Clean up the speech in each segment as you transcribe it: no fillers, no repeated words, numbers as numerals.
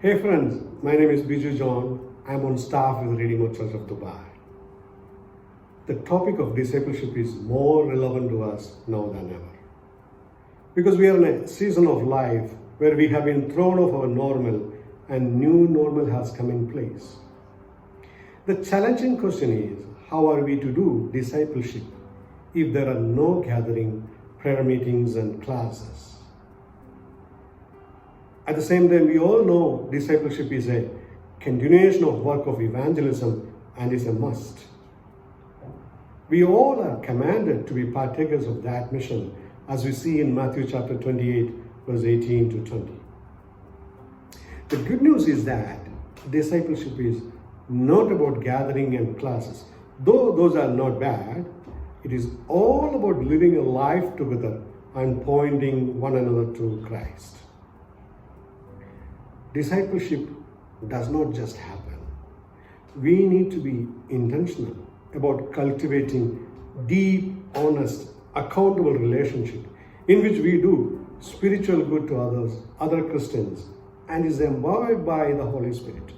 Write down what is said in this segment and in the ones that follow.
Hey friends, my name is Biju John. I'm on staff with Redeemer Church of Dubai. The topic of discipleship is more relevant to us now than ever. Because we are in a season of life where we have been thrown off our normal and new normal has come in place. The challenging question is, how are we to do discipleship if there are no gathering, prayer meetings and classes? At the same time, we all know discipleship is a continuation of work of evangelism and is a must. We all are commanded to be partakers of that mission, as we see in Matthew chapter 28, verse 18 to 20. The good news is that discipleship is not about gathering and classes. Though those are not bad, it is all about living a life together and pointing one another to Christ. Discipleship does not just happen. We need to be intentional about cultivating deep, honest, accountable relationship in which we do spiritual good to others, other Christians, and is empowered by the Holy Spirit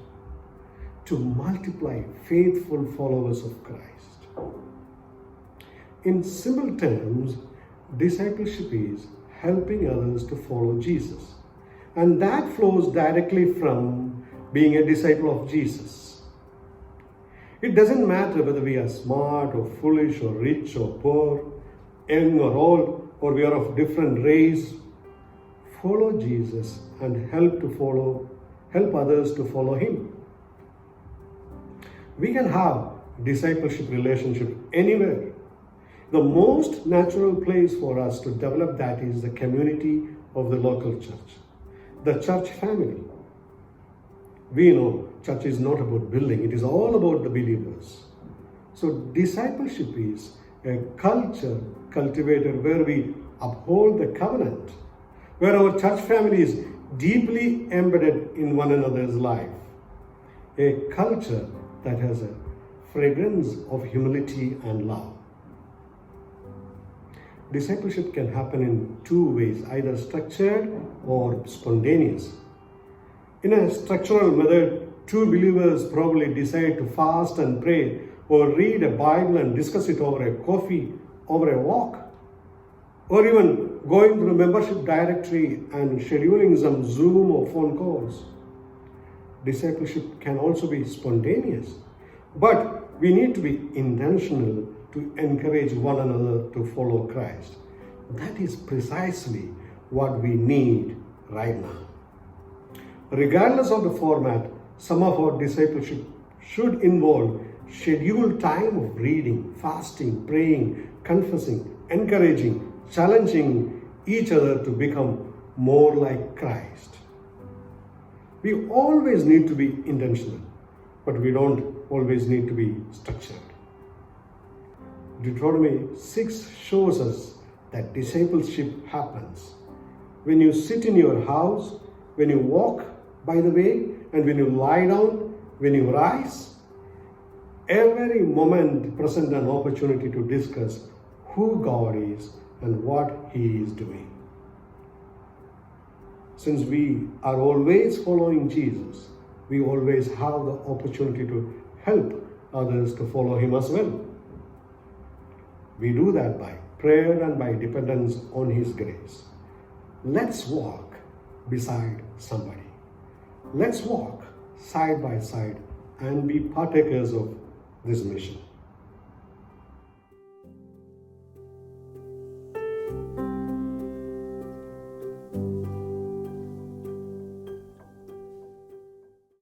to multiply faithful followers of Christ. In simple terms, discipleship is helping others to follow Jesus. And that flows directly from being a disciple of Jesus. It doesn't matter whether we are smart or foolish or rich or poor, young or old, or we are of different race. Follow Jesus and help others to follow him. We can have discipleship relationship anywhere. The most natural place for us to develop that is the community of the local church. The church family. We know church is not about building, it is all about the believers. So discipleship is a culture cultivated where we uphold the covenant, where our church family is deeply embedded in one another's life. A culture that has a fragrance of humility and love. Discipleship can happen in two ways, either structured or spontaneous. In a structural method, two believers probably decide to fast and pray or read a Bible and discuss it over a coffee, over a walk, or even going through a membership directory and scheduling some Zoom or phone calls. Discipleship can also be spontaneous, but we need to be intentional to encourage one another to follow Christ. That is precisely what we need right now. Regardless of the format, some of our discipleship should involve scheduled time of reading, fasting, praying, confessing, encouraging, challenging each other to become more like Christ. We always need to be intentional, but we don't always need to be structured. Deuteronomy 6 shows us that discipleship happens when you sit in your house, when you walk by the way, and when you lie down, when you rise. Every moment presents an opportunity to discuss who God is and what he is doing. Since we are always following Jesus, we always have the opportunity to help others to follow him as well. We do that by prayer and by dependence on his grace. Let's walk beside somebody. Let's walk side by side and be partakers of this mission.